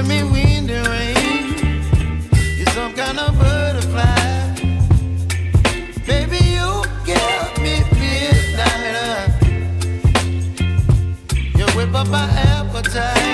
give me wind and rain. You're some kind of butterfly. Baby, you give me midnight. You whip up my appetite.